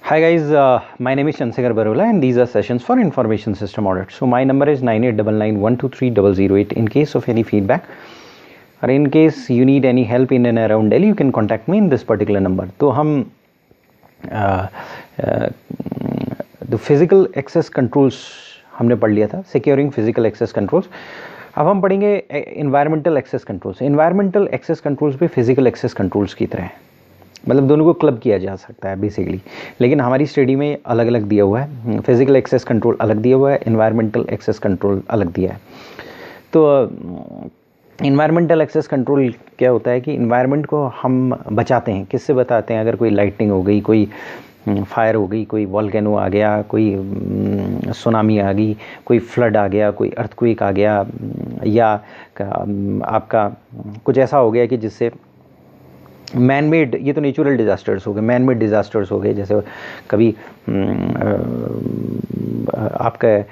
Hi guys, my name is Chandrasekhar Barola and these are sessions for information system audit. So my number is 9899123008 in case of any feedback or in case you need any help in and around Delhi, you can contact me in this particular number. तो हम the physical access controls हमने पढ़ लिया था, securing physical access controls. अब हम पढ़ेंगे environmental access controls. Environmental access controls भी physical access controls की तरह है, मतलब दोनों को क्लब किया जा सकता है बेसिकली, लेकिन हमारी स्टडी में अलग अलग दिया हुआ है. फिजिकल एक्सेस कंट्रोल अलग दिया हुआ है, इन्वायरमेंटल एक्सेस कंट्रोल अलग दिया है. तो इन्वायरमेंटल एक्सेस कंट्रोल क्या होता है कि इन्वायरमेंट को हम बचाते हैं. किससे बताते हैं? अगर कोई लाइटनिंग हो गई, कोई फायर हो गई, कोई वॉल्केनो आ गया, कोई सुनामी आ गई, कोई फ्लड आ गया, कोई अर्थक्वेक आ गया, या आपका कुछ ऐसा हो गया कि जिससे मैन मेड, ये तो नेचुरल डिज़ास्टर्स हो गए, मैन मेड डिज़ास्टर्स हो गए. जैसे कभी आपका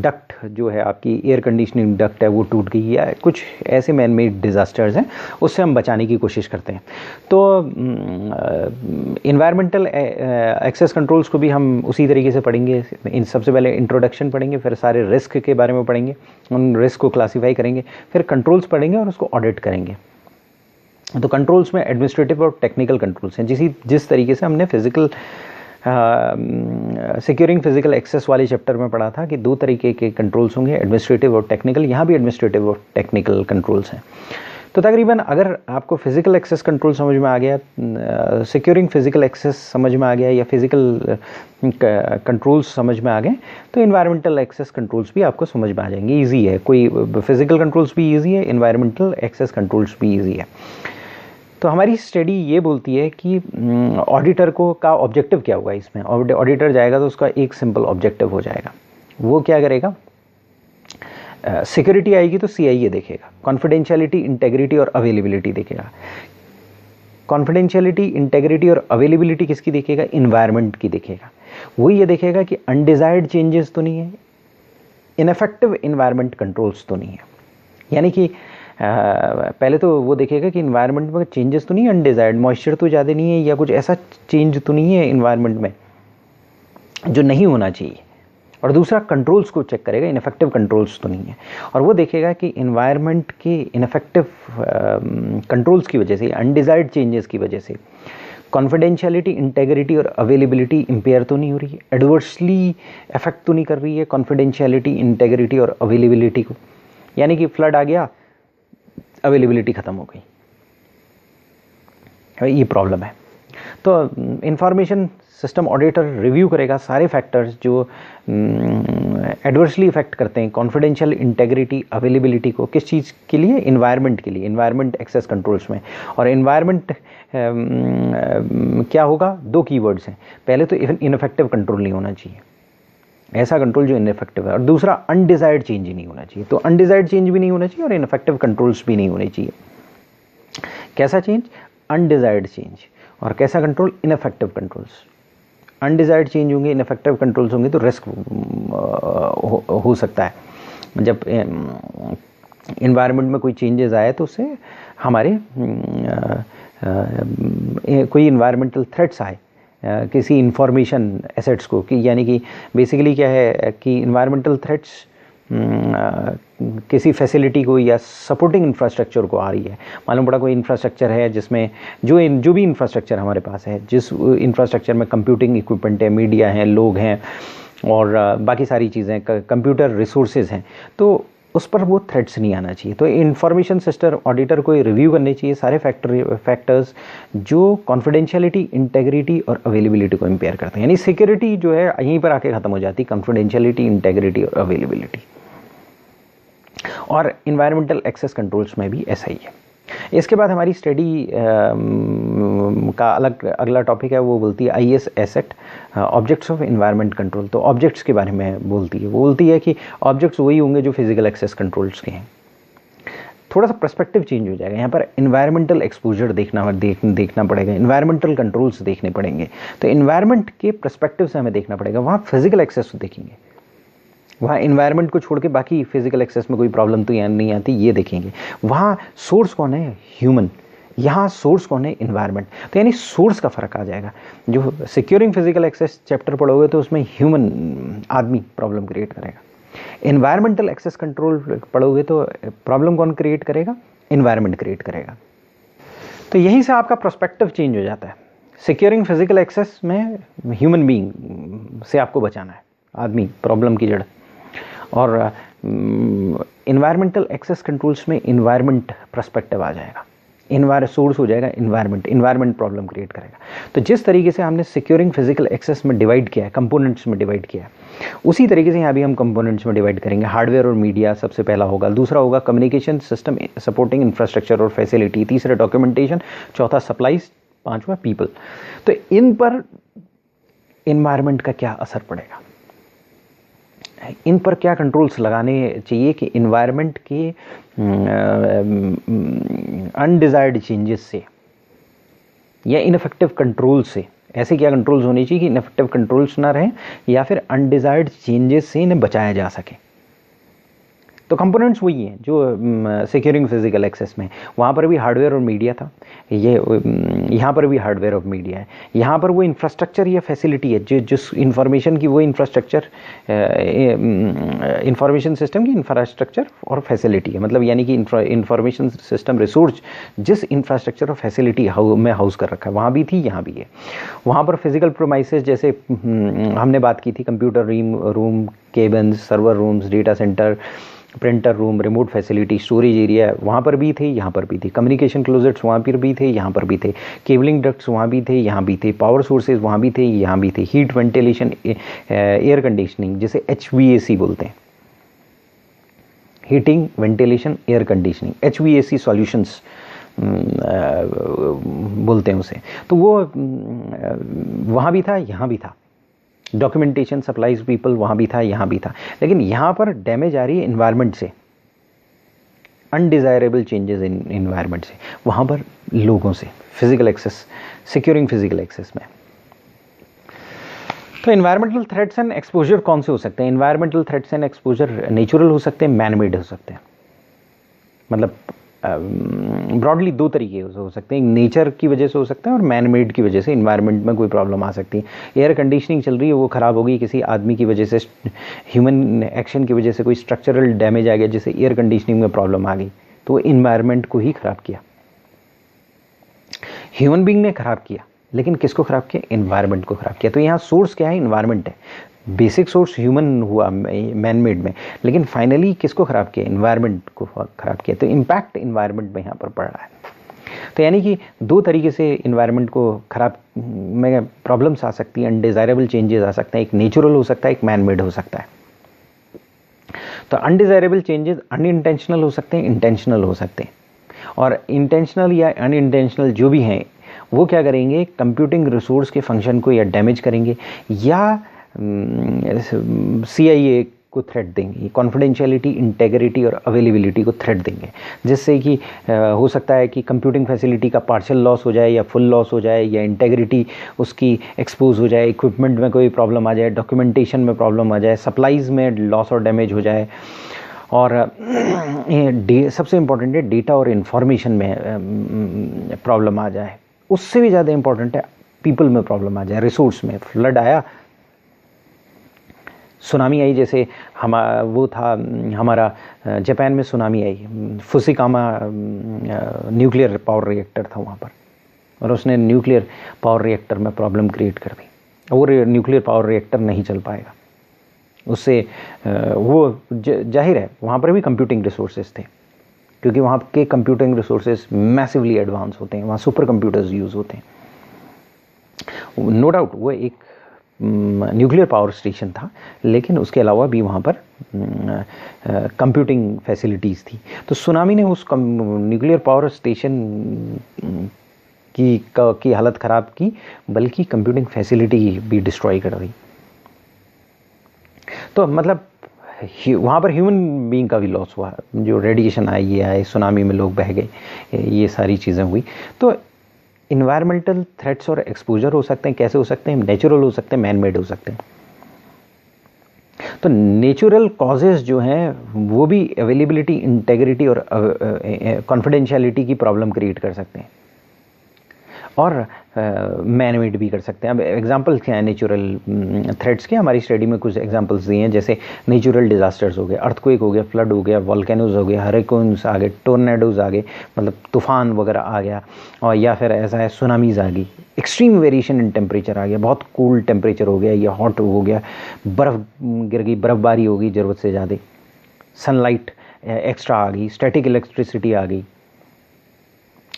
डक्ट जो है, आपकी एयर कंडीशनिंग डक्ट है, वो टूट गई, या कुछ ऐसे मैन मेड डिज़ास्टर्स हैं, उससे हम बचाने की कोशिश करते हैं. तो इन्वायरमेंटल एक्सेस कंट्रोल्स को भी हम उसी तरीके से पढ़ेंगे. सबसे पहले इंट्रोडक्शन पढ़ेंगे, फिर सारे रिस्क के बारे में पढ़ेंगे, उन रिस्क को क्लासीफाई करेंगे, फिर कंट्रोल्स पढ़ेंगे और उसको ऑडिट करेंगे. तो कंट्रोल्स में एडमिनिस्ट्रेटिव और टेक्निकल कंट्रोल्स हैं. जिस तरीके से हमने फिजिकल सिक्योरिंग फिजिकल एक्सेस वाले चैप्टर में पढ़ा था कि दो तरीके के कंट्रोल्स होंगे, एडमिनिस्ट्रेटिव और टेक्निकल. यहाँ भी एडमिनिस्ट्रेटिव और टेक्निकल कंट्रोल्स हैं. तो तकरीबन अगर आपको फिजिकल एक्सेस कंट्रोल समझ में आ गया, सिक्योरिंग फिजिकल एक्सेस समझ में आ गया, या फिजिकल कंट्रोल्स समझ में आ गए, तो इन्वायरमेंटल एक्सेस कंट्रोल्स भी आपको समझ में आ जाएंगे. ईजी है, कोई फिजिकल कंट्रोल्स भी ईजी है, इन्वायरमेंटल एक्सेस कंट्रोल्स भी ईजी है. तो हमारी स्टडी ये बोलती है कि ऑडिटर को का ऑब्जेक्टिव क्या होगा इसमें. ऑडिटर जाएगा तो उसका एक सिंपल ऑब्जेक्टिव हो जाएगा. वो क्या करेगा? सिक्योरिटी आएगी तो सीआईए देखेगा, कॉन्फिडेंशियलिटी, इंटेग्रिटी और अवेलेबिलिटी देखेगा. कॉन्फिडेंशियलिटी, इंटेग्रिटी और अवेलेबिलिटी किसकी देखेगा? इन्वायरमेंट की देखेगा. वो ये देखेगा कि अनडिजायर्ड चेंजेस तो नहीं है, इनफेक्टिव इन्वायरमेंट कंट्रोल्स तो नहीं है. यानी कि पहले तो वो देखेगा कि इन्वायरमेंट में चेंजेस तो नहीं है, अनडिजायर्ड मॉइस्चर तो ज़्यादा नहीं है, या कुछ ऐसा चेंज तो नहीं है इन्वायरमेंट में जो नहीं होना चाहिए. और दूसरा कंट्रोल्स को चेक करेगा, इनफेक्टिव कंट्रोल्स तो नहीं है. और वो देखेगा कि इन्वायरमेंट के इनफेक्टिव कंट्रोल्स की वजह से, अनडिजायर्ड चेंजेस की वजह से कॉन्फिडेंशियलिटी, इंटेग्रिटी और अवेलेबिलिटी इम्पेयर तो नहीं हो रही है, एडवर्सली अफेक्ट तो नहीं कर रही है कॉन्फिडेंशियलिटी, इंटेग्रिटी और अवेलेबिलिटी को. यानी कि फ्लड आ गया, अवेलेबिलिटी ख़त्म हो गई, ये प्रॉब्लम है. तो इंफॉर्मेशन सिस्टम ऑडिटर रिव्यू करेगा सारे फैक्टर्स जो एडवर्सली इफेक्ट करते हैं कॉन्फिडेंशियल, इंटेग्रिटी, अवेलेबिलिटी को. किस चीज़ के लिए? इन्वायरमेंट के लिए, इन्वायरमेंट एक्सेस कंट्रोल्स में. और इन्वायरमेंट क्या होगा? दो कीवर्ड्स हैं. पहले तो इनफेक्टिव कंट्रोल नहीं होना चाहिए, ऐसा कंट्रोल जो इनफेक्टिव है. और दूसरा अनडिजायर्ड चेंज ही नहीं होना चाहिए. तो अनडिजायर्ड चेंज भी नहीं होना चाहिए और इनफेक्टिव कंट्रोल्स भी नहीं होने चाहिए. कैसा चेंज? Undesired change. और कैसा control? Ineffective controls. Undesired change होंगे, इनफेक्टिव कंट्रोल्स होंगे तो रिस्क हो सकता है. जब इन्वायरमेंट में कोई चेंजेस आए तो उससे हमारे कोई इन्वायरमेंटल थ्रेट्स आए किसी इंफॉर्मेशन एसेट्स को, कि यानी कि बेसिकली क्या है कि इन्वायरमेंटल थ्रेट्स किसी फैसिलिटी को या सपोर्टिंग इंफ्रास्ट्रक्चर को आ रही है. मालूम पड़ा कोई इंफ्रास्ट्रक्चर है जिसमें जो भी इंफ्रास्ट्रक्चर हमारे पास है, जिस इंफ्रास्ट्रक्चर में कंप्यूटिंग इक्विपमेंट है, मीडिया हैं, लोग हैं और बाकी सारी चीज़ें, कंप्यूटर रिसोर्सेज हैं, तो उस पर वो थ्रेट्स नहीं आना चाहिए. तो इंफॉर्मेशन सिस्टम ऑडिटर को रिव्यू करने चाहिए सारे फैक्टर्स जो कॉन्फिडेंशियलिटी, इंटेग्रिटी और अवेलेबिलिटी को इम्पेयर करते हैं. यानी सिक्योरिटी जो है यहीं पर आके ख़त्म हो जाती, कॉन्फिडेंशियलिटी, इंटेग्रिटी और अवेलेबिलिटी. और इन्वायरमेंटल एक्सेस कंट्रोल्स में भी ऐसा ही है. इसके बाद हमारी स्टडी का अगला टॉपिक है, वो बोलती है IS asset, objects of environment control. तो ऑब्जेक्ट्स के बारे में बोलती है. वो बोलती है कि ऑब्जेक्ट्स वही होंगे जो फिजिकल एक्सेस कंट्रोल्स के हैं. थोड़ा सा पर्सपेक्टिव चेंज हो जाएगा. यहाँ पर इन्वायरमेंटल एक्सपोजर देखना पड़ेगा, इन्वायरमेंटल कंट्रोल्स देखने पड़ेंगे. तो इन्वायरमेंट के पर्सपेक्टिव से हमें देखना पड़ेगा. वहाँ फिजिकल एक्सेस देखेंगे, वहाँ इन्वायरमेंट को छोड़ के बाकी फिजिकल एक्सेस में कोई प्रॉब्लम तो यहाँ नहीं आती, ये देखेंगे. वहाँ सोर्स कौन है? ह्यूमन. यहाँ सोर्स कौन है? इन्वायरमेंट। तो यानी सोर्स का फर्क आ जाएगा। जो सिक्योरिंग फिजिकल एक्सेस चैप्टर पढ़ोगे तो उसमें ह्यूमन आदमी प्रॉब्लम क्रिएट करेगा। इन्वायरमेंटल एक्सेस कंट्रोल पढ़ोगे तो प्रॉब्लम कौन क्रिएट करेगा? इन्वायरमेंट क्रिएट करेगा। तो यहीं से आपका प्रोस्पेक्टिव चेंज हो जाता है। सिक्योरिंग फिजिकल एक्सेस में ह्यूमन बीइंग से आपको बचाना है, आदमी प्रॉब्लम की जड़, और इन्वायरमेंटल एक्सेस कंट्रोल्स में इन्वायरमेंट पर्सपेक्टिव आ जाएगा, सोर्स हो जाएगा इन्वायरमेंट प्रॉब्लम क्रिएट करेगा। तो जिस तरीके से हमने सिक्योरिंग फिजिकल एक्सेस में डिवाइड किया है, कंपोनेंट्स में डिवाइड किया है, उसी तरीके से यहाँ भी हम कंपोनेंट्स में डिवाइड करेंगे। हार्डवेयर और मीडिया सबसे पहला होगा, दूसरा होगा कम्युनिकेशन सिस्टम सपोर्टिंग इंफ्रास्ट्रक्चर और फैसिलिटी, तीसरा डॉक्यूमेंटेशन, चौथा सप्लाईज, पांचवा पीपल। तो इन पर इन्वायरमेंट का क्या असर पड़ेगा, इन पर क्या कंट्रोल्स लगाने चाहिए कि इन्वायरमेंट के अनडिजायर्ड चेंजेस से या इनफेक्टिव कंट्रोल से, ऐसे क्या कंट्रोल्स होने चाहिए कि इनफेक्टिव कंट्रोल्स ना रहें या फिर अनडिजायर्ड चेंजेस से इन्हें बचाया जा सके। तो कंपोनेंट्स वही हैं जो सिक्योरिंग फिजिकल एक्सेस में, वहाँ पर भी हार्डवेयर और मीडिया था, ये यहाँ पर भी हार्डवेयर और मीडिया है। यहाँ पर वो इंफ्रास्ट्रक्चर या फैसिलिटी है जो जिस इंफॉर्मेशन की, वो इंफ्रास्ट्रक्चर इंफॉर्मेशन सिस्टम की इंफ्रास्ट्रक्चर और फैसिलिटी है, मतलब यानी कि इंफॉर्मेशन सिस्टम रिसोर्स जिस इंफ्रास्ट्रक्चर और फैसिलिटी में हाउस कर रखा है, वहाँ भी थी, यहाँ भी है। वहाँ पर फिजिकल प्रोमाइसेस जैसे हमने बात की थी, computer room, cabins, server rooms, data centre, printer room, remote facility, storage area, वहाँ पर भी थे, यहाँ पर भी थे। कम्युनिकेशन क्लोजेट्स वहाँ पर भी थे, यहाँ पर भी थे। केबलिंग डक्ट्स वहाँ भी थे, यहाँ भी थे। पावर सोर्सेज वहाँ भी थे, यहाँ भी थे। हीट वेंटिलेशन, एयर कंडीशनिंग जिसे HVAC बोलते हैं, heating ventilation air conditioning, HVAC solutions बोलते हैं उसे। तो वो वहाँ भी था, यहाँ भी था। डॉक्यूमेंटेशन, सप्लाईज, पीपल वहाँ भी था, यहाँ भी था। लेकिन यहाँ पर डैमेज आ रही है इन्वायरमेंट से, अनडिज़ायरेबल चेंजेस इन इन्वायरमेंट से, वहाँ पर लोगों से, physical access, securing physical access में। तो इन्वायरमेंटल थ्रेट्स एंड एक्सपोजर कौन से हो सकते हैं? Environmental threats and exposure natural हो सकते हैं, मैन मेड हो सकते हैं। मतलब ब्रॉडली दो तरीके हो सकते हैं, नेचर की वजह से हो सकता है और मैन मेड की वजह से इन्वायरमेंट में कोई प्रॉब्लम आ सकती है। एयर कंडीशनिंग चल रही है, वो ख़राब हो गई किसी आदमी की वजह से, ह्यूमन एक्शन की वजह से कोई स्ट्रक्चरल डैमेज आ गया, जैसे एयर कंडीशनिंग में प्रॉब्लम आ गई, तो वो इन्वायरमेंट को ही ख़राब किया, ह्यूमन बीइंग ने ख़राब किया। लेकिन किसको ख़राब किया? इन्वायरमेंट को ख़राब किया। तो यहाँ सोर्स क्या है? इन्वायरमेंट है। बेसिक सोर्स ह्यूमन हुआ मैन मेड में, लेकिन फाइनली किसको ख़राब किया? इन्वायरमेंट को ख़राब किया। तो इम्पैक्ट इन्वायरमेंट में यहाँ पर पड़ रहा है। तो यानी कि दो तरीके से इन्वायरमेंट को ख़राब में प्रॉब्लम्स आ सकती हैं, अनडिज़ायरेबल चेंजेस आ सकते हैं। एक नेचुरल हो सकता है, एक मैन मेड हो सकता है। तो अनडिज़ायरेबल चेंजेस अनइंटेंशनल हो सकते हैं, इंटेंशनल हो सकते हैं। और इंटेंशनल या अनइंटेंशनल जो भी हैं, वो क्या करेंगे? कंप्यूटिंग रिसोर्स के फंक्शन को या डैमेज करेंगे या CIA को थ्रेट देंगे, कॉन्फिडेंशियलिटी, इंटेग्रिटी और अवेलेबिलिटी को थ्रेट देंगे, जिससे कि हो सकता है कि कंप्यूटिंग फैसिलिटी का पार्शियल लॉस हो जाए या फुल लॉस हो जाए, या इंटेग्रिटी उसकी एक्सपोज हो जाए, इक्विपमेंट में कोई प्रॉब्लम आ जाए, डॉक्यूमेंटेशन में प्रॉब्लम आ जाए, सप्लाईज में लॉस और डैमेज हो जाए, और सबसे इम्पॉर्टेंट है डेटा और इन्फॉर्मेशन में प्रॉब्लम आ जाए। उससे भी ज़्यादा इम्पॉर्टेंट है पीपल में प्रॉब्लम आ जाए, रिसोर्स में। फ्लड आया, सुनामी आई, जैसे वो था हमारा जापान में सुनामी आई, फुकुशिमा न्यूक्लियर पावर रिएक्टर था वहाँ पर, और उसने न्यूक्लियर पावर रिएक्टर में प्रॉब्लम क्रिएट कर दी। वो न्यूक्लियर पावर रिएक्टर नहीं चल पाएगा उससे। वो जाहिर है वहाँ पर भी कंप्यूटिंग रिसोर्सेज थे, क्योंकि वहाँ के कंप्यूटिंग रिसोर्सेज मैसिवली एडवांस होते हैं, वहाँ सुपर कंप्यूटर्स यूज़ होते हैं। नो डाउट वो एक न्यूक्लियर पावर स्टेशन था, लेकिन उसके अलावा भी वहाँ पर कंप्यूटिंग फैसिलिटीज़ थी। तो सुनामी ने उस न्यूक्लियर पावर स्टेशन की हालत ख़राब की, बल्कि कंप्यूटिंग फैसिलिटी भी डिस्ट्रॉय कर दी। तो मतलब वहाँ पर ह्यूमन बीइंग का भी लॉस हुआ, जो रेडिएशन आई, ये आए, सुनामी में लोग बह गए, ये सारी चीज़ें हुई। तो इन्वायरमेंटल थ्रेट्स और एक्सपोजर हो सकते हैं, कैसे हो सकते हैं? नेचुरल हो सकते हैं, मैन मेड हो सकते हैं। तो नेचुरल कॉजेज़ जो हैं वो भी अवेलेबिलिटी, इंटेग्रिटी और कॉन्फिडेंशियलिटी की प्रॉब्लम क्रिएट कर सकते हैं। और मैनमेड भी कर सकते हैं। अब एग्जांपल्स क्या हैं नेचुरल थ्रेट्स के? हमारी स्टडी में कुछ एग्जांपल्स दिए हैं, जैसे नेचुरल डिजास्टर्स हो गए, अर्थक्वेक हो गया, फ्लड हो गया, वॉल्केनोज हो गया, हरिकेन्स आ गए, टोर्नेडोज आ गए, मतलब तूफान वगैरह आ गया, और या फिर ऐसा है सुनामीज आ गई, एक्सट्रीम वेरिएशन इन टेम्परेचर आ गया, बहुत कूल टेम्परेचर हो गया या हॉट हो गया, बर्फ़ गिर गई, बर्फ़बारी हो गई ज़रूरत से ज़्यादा, सनलाइट एक्स्ट्रा आ गई, स्टैटिक इलेक्ट्रिसिटी आ गई,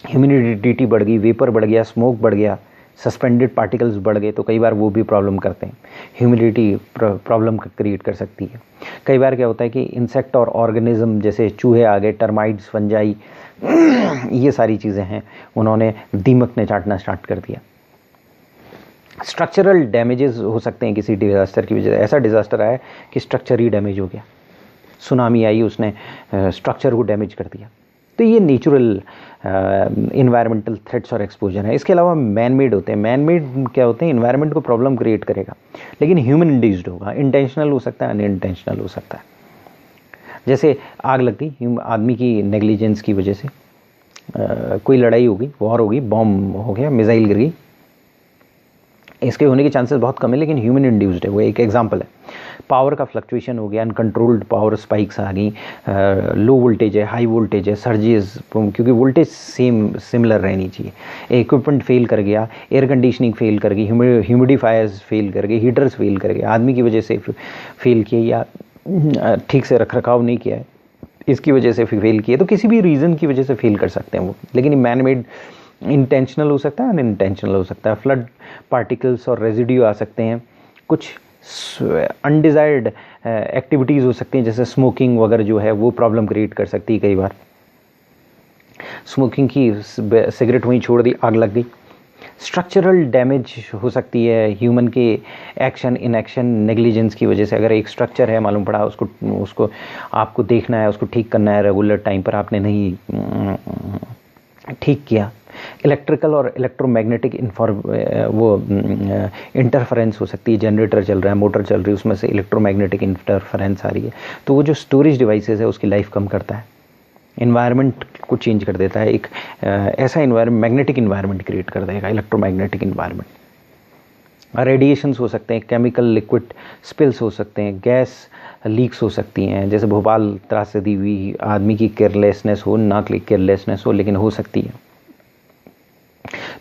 ह्यूमिडिटी बढ़ गई, वेपर बढ़ गया, स्मोक बढ़ गया, सस्पेंडेड पार्टिकल्स बढ़ गए, तो कई बार वो भी प्रॉब्लम करते हैं। ह्यूमिडिटी प्रॉब्लम क्रिएट कर सकती है। कई बार क्या होता है कि इंसेक्ट और ऑर्गेनिज्म जैसे चूहे आ गए, टर्माइट्स, फंजाई, ये सारी चीज़ें हैं, उन्होंने दीमक ने चाटना स्टार्ट कर दिया। स्ट्रक्चरल डैमेजेस हो सकते हैं किसी डिज़ास्टर की वजह से। ऐसा डिज़ास्टर आया कि स्ट्रक्चर ही डैमेज हो गया, सुनामी आई, उसने स्ट्रक्चर को डैमेज कर दिया। तो ये नेचुरल इन्वायरमेंटल थ्रेट्स और एक्सपोजर है। इसके अलावा मैन मेड होते हैं। मैन मेड क्या होते हैं? इन्वायरमेंट को प्रॉब्लम क्रिएट करेगा, लेकिन ह्यूमन इंड्यूस्ड होगा, इंटेंशनल हो सकता है, अनइंटेंशनल हो सकता है। जैसे आग लग गई आदमी की नेग्लिजेंस की वजह से, कोई लड़ाई होगी, वॉर होगी, बॉम्ब हो गया, मिसाइल गिर गई, इसके होने के चांसेस बहुत कम है, लेकिन ह्यूमन इंड्यूस्ड है, वो एक एग्जांपल है। पावर का फ्लक्चुएशन हो गया, अनकंट्रोल्ड पावर स्पाइक्स आ गई, लो वोल्टेज है, हाई वोल्टेज है, सर्जेस, क्योंकि वोल्टेज सिमिलर रहनी चाहिए। इक्विपमेंट फेल कर गया, एयर कंडीशनिंग फेल कर गई, ह्यूमिडिफायर्स फेल कर गए, हीटर्स फेल कर गए, आदमी की वजह से फेल किए, या ठीक से रख रखाव नहीं किया है, इसकी वजह से फेल किए, तो किसी भी रीज़न की वजह से फेल कर सकते हैं वो। लेकिन मैन मेड इंटेंशनल हो सकता है, अनइंटेंशनल हो सकता है। फ्लड पार्टिकल्स और रेजिड्यू आ सकते हैं, कुछ अनडिज़ायर्ड एक्टिविटीज़ हो सकती हैं, जैसे स्मोकिंग वगैरह जो है वो प्रॉब्लम क्रिएट कर सकती है। कई बार स्मोकिंग की सिगरेट वहीं छोड़ दी, आग लग गई। स्ट्रक्चरल डैमेज हो सकती है ह्यूमन के एक्शन, इनएक्शन, नेग्लिजेंस की वजह से। अगर एक स्ट्रक्चर है, मालूम पड़ा उसको आपको देखना है, उसको ठीक करना है, रेगुलर टाइम पर आपने नहीं ठीक किया। इलेक्ट्रिकल और इलेक्ट्रोमैग्नेटिक इंटरफेरेंस हो सकती है। जनरेटर चल रहा है, मोटर चल रही है, उसमें से इलेक्ट्रोमैग्नेटिक इंटरफेरेंस आ रही है, तो वो जो स्टोरेज डिवाइसेस है उसकी लाइफ कम करता है, इन्वायरमेंट को चेंज कर देता है। एक ऐसा इन्वायरमेंट, मैग्नेटिक इन्वायरमेंट क्रिएट कर देगा, इलेक्ट्रोमैग्नेटिक इन्वायरमेंट। रेडिएशंस हो सकते हैं, केमिकल लिक्विड स्पिल्स हो सकते हैं, गैस लीक्स हो सकती हैं, जैसे भोपाल त्रासदी हुई, आदमी की केयरलेसनेस हो, ना केयरलेसनेस हो, लेकिन हो सकती है।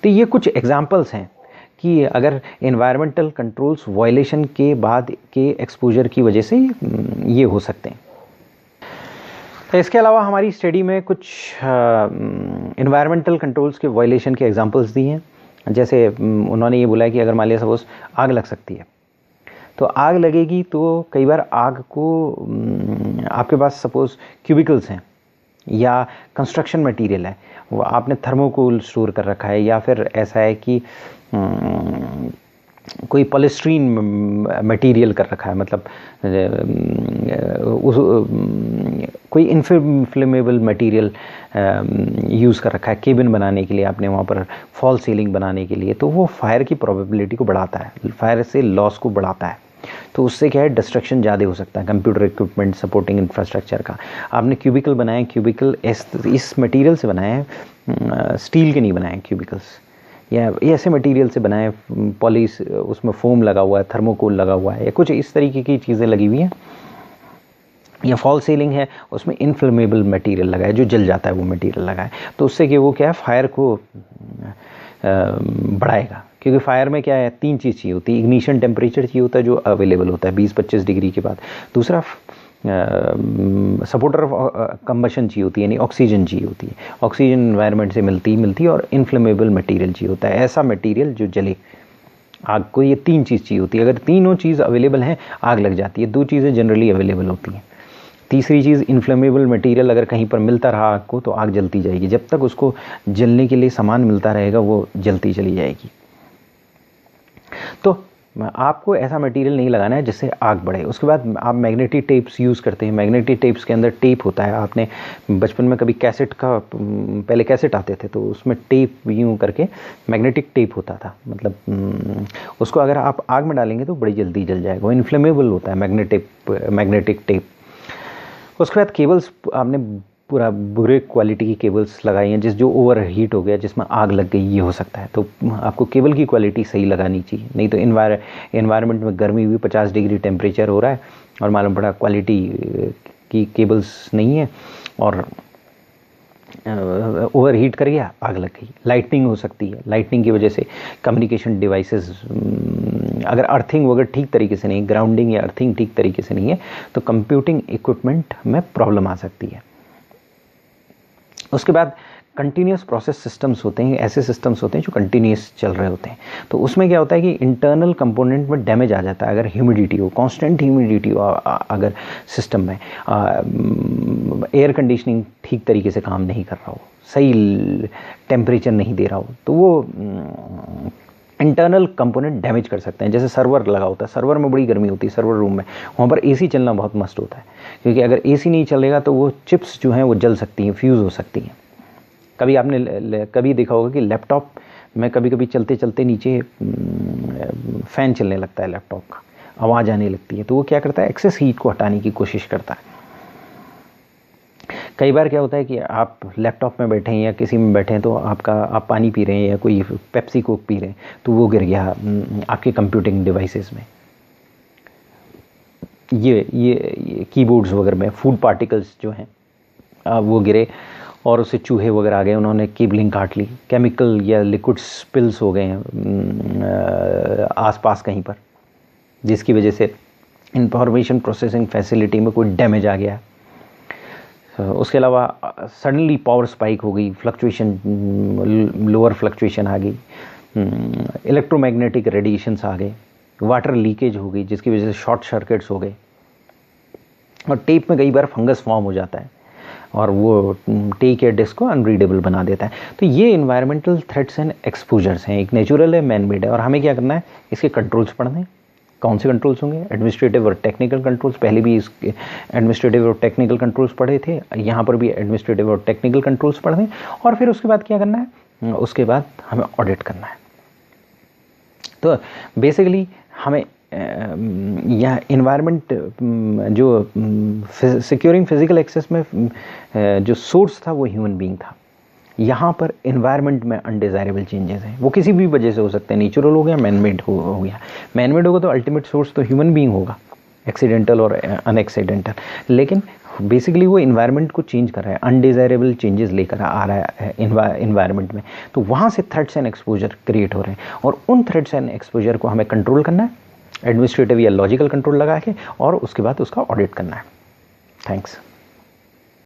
तो ये कुछ एग्जांपल्स हैं कि अगर एनवायरमेंटल कंट्रोल्स वायलेशन के बाद के एक्सपोजर की वजह से ये हो सकते हैं। तो इसके अलावा हमारी स्टडी में कुछ एनवायरमेंटल कंट्रोल्स के वायलेशन के एग्जांपल्स दिए हैं। जैसे उन्होंने ये बोला है कि अगर मान लिया सपोज आग लग सकती है, तो आग लगेगी तो कई बार आग को आपके पास सपोज क्यूबिकल्स हैं या कंस्ट्रक्शन मटेरियल है, वो आपने थर्मोकोल स्टोर कर रखा है, या फिर ऐसा है कि कोई पॉलिस्ट्रीन मटेरियल कर रखा है, मतलब कोई इनफ्लेमेबल मटेरियल यूज़ कर रखा है केबिन बनाने के लिए, आपने वहाँ पर फॉल सीलिंग बनाने के लिए, तो वो फायर की प्रोबेबिलिटी को बढ़ाता है, फायर से लॉस को बढ़ाता है। तो उससे क्या है, डिस्ट्रक्शन ज़्यादा हो सकता है कंप्यूटर इक्विपमेंट, सपोर्टिंग इंफ्रास्ट्रक्चर का। आपने क्यूबिकल बनाए, क्यूबिकल इस मटेरियल से बनाए हैं, स्टील के नहीं बनाए हैं क्यूबिकल्स, या ऐसे मटेरियल से बनाए, पॉलिश, उसमें फोम लगा हुआ है, थर्मोकोल लगा हुआ है, या कुछ इस तरीके की चीज़ें लगी हुई हैं, या फॉल सीलिंग है, उसमें इनफ्लेमेबल मटेरियल लगा है, जो जल जाता है वो मटेरियल लगा है, तो उससे कि वो क्या है, फायर को बढ़ाएगा। क्योंकि फायर में क्या है, तीन चीज़ चाहिए होती है, इग्निशन टेम्परेचर चाहिए होता है जो अवेलेबल होता है 20-25 डिग्री के बाद, दूसरा सपोर्टर ऑफ कंबशन चाहिए होती है, यानी ऑक्सीजन चाहिए होती है, ऑक्सीजन एनवायरनमेंट से मिलती है, और इनफ्लेमेबल मटेरियल चाहिए होता है, ऐसा मटेरियल जो जले। आग को ये तीन चीज़ चाहिए होती है, अगर तीनों चीज़ अवेलेबल हैं आग लग जाती है। दो चीज़ें जनरली अवेलेबल होती हैं, तीसरी चीज़ इनफ्लेमेबल मटेरियल अगर कहीं पर मिलता रहा आग को तो आग जलती जाएगी, जब तक उसको जलने के लिए सामान मिलता रहेगा वो जलती चली जाएगी। तो आपको ऐसा मटेरियल नहीं लगाना है जिससे आग बढ़े। उसके बाद आप मैग्नेटिक टेप्स यूज़ करते हैं, मैग्नेटिक टेप्स के अंदर टेप होता है। आपने बचपन में कभी कैसेट का, पहले कैसेट आते थे तो उसमें टेप यूँ करके मैग्नेटिक टेप होता था, मतलब उसको अगर आप आग में डालेंगे तो बड़ी जल्दी जल जाएगा, वो इन्फ्लेमेबल होता है मैग्नेटिक टेप। उसके बाद केबल्स आपने पूरा बुरे क्वालिटी की केबल्स लगाई हैं जो ओवर हीट हो गया, जिसमें आग लग गई, ये हो सकता है। तो आपको केबल की क्वालिटी सही लगानी चाहिए, नहीं तो इन्वायरमेंट में गर्मी हुई, 50 डिग्री टेम्परेचर हो रहा है और मालूम पड़ा क्वालिटी की केबल्स नहीं है और ओवर हीट कर गया, आग लग गई। लाइटनिंग हो सकती है, लाइटनिंग की वजह से कम्युनिकेशन डिवाइसेस, अगर अर्थिंग वगैरह ठीक तरीके से नहीं, ग्राउंडिंग या अर्थिंग ठीक तरीके से नहीं है, तो कंप्यूटिंग इक्विपमेंट में प्रॉब्लम आ सकती है। उसके बाद कंटिन्यूस प्रोसेस सिस्टम्स होते हैं, ऐसे सिस्टम्स होते हैं जो कंटिन्यूस चल रहे होते हैं। तो उसमें क्या होता है कि इंटरनल कंपोनेंट में डैमेज आ जाता है अगर ह्यूमिडिटी हो, कांस्टेंट ह्यूमिडिटी हो अगर सिस्टम में, एयर कंडीशनिंग ठीक तरीके से काम नहीं कर रहा हो, सही टेम्परेचर नहीं दे रहा हो, तो वो इंटरनल कंपोनेंट डैमेज कर सकते हैं। जैसे सर्वर लगा होता है, सर्वर में बड़ी गर्मी होती है, सर्वर रूम में, वहाँ पर एसी चलना बहुत मस्ट होता है, क्योंकि अगर एसी नहीं चलेगा तो वो चिप्स जो हैं वो जल सकती हैं, फ्यूज़ हो सकती हैं। कभी आपने कभी देखा होगा कि लैपटॉप में कभी कभी चलते चलते नीचे फ़ैन चलने लगता है, लैपटॉप का आवाज़ आने लगती है, तो वो क्या करता है, एक्सेस हीट को हटाने की कोशिश करता है। कई बार क्या होता है कि आप लैपटॉप में बैठे हैं या किसी में बैठे हैं, तो आप पानी पी रहे हैं या कोई पेप्सी कोक पी रहे हैं, तो वो गिर गया आपके कंप्यूटिंग डिवाइसेस में, ये कीबोर्ड्स वगैरह में फूड पार्टिकल्स जो हैं वो गिरे और उससे चूहे वगैरह आ गए, उन्होंने केबलिंग काट ली, केमिकल या लिक्विड स्पिल्स हो गए हैं आसपास कहीं पर, जिसकी वजह से इंफॉर्मेशन प्रोसेसिंग फैसिलिटी में कोई डैमेज आ गया। उसके अलावा सडनली पावर स्पाइक हो गई, फ्लक्चुएशन, लोअर फ्लक्चुएशन आ गई, इलेक्ट्रोमैग्नेटिक रेडिएशंस आ गए, वाटर लीकेज हो गई जिसकी वजह से शॉर्ट सर्किट्स हो गए, और टेप में कई बार फंगस फॉर्म हो जाता है और वो टेप या डिस्क को अनरीडेबल बना देता है। तो ये इन्वायरमेंटल थ्रेट्स एंड एक्सपोजर्स हैं, एक नेचुरल है, मैन मेड है, और हमें क्या करना है, इसके कंट्रोल्स पढ़ने। कौन से कंट्रोल्स होंगे, एडमिनिस्ट्रेटिव और टेक्निकल कंट्रोल्स। पहले भी इसके एडमिनिस्ट्रेटिव और टेक्निकल कंट्रोल्स पढ़े थे, यहाँ पर भी एडमिनिस्ट्रेटिव और टेक्निकल कंट्रोल्स पढ़े, और फिर उसके बाद क्या करना है, उसके बाद हमें ऑडिट करना है। तो बेसिकली हमें यह इन्वायरमेंट जो सिक्योरिंग फिजिकल एक्सेस में जो सोर्स था वो ह्यूमन बीइंग था। यहाँ पर इन्वायरमेंट में अनडिज़ायरेबल चेंजेस हैं, वो किसी भी वजह से हो सकते हैं, नेचुरल हो गया, मैनमेड हो गया। मैनमेड होगा तो अल्टीमेट सोर्स तो ह्यूमन बीइंग होगा, एक्सीडेंटल और अनएक्सीडेंटल, लेकिन बेसिकली वो इन्वायरमेंट को चेंज कर रहा है, अनडिज़ायरेबल चेंजेस लेकर आ रहा है इन्वायरमेंट में। तो वहाँ से थ्रेट्स एंड एक्सपोजर क्रिएट हो रहे हैं, और उन थ्रेट्स एंड एक्सपोजर को हमें कंट्रोल करना है, एडमिनिस्ट्रेटिव या लॉजिकल कंट्रोल लगा के, और उसके बाद उसका ऑडिट करना है। थैंक्स।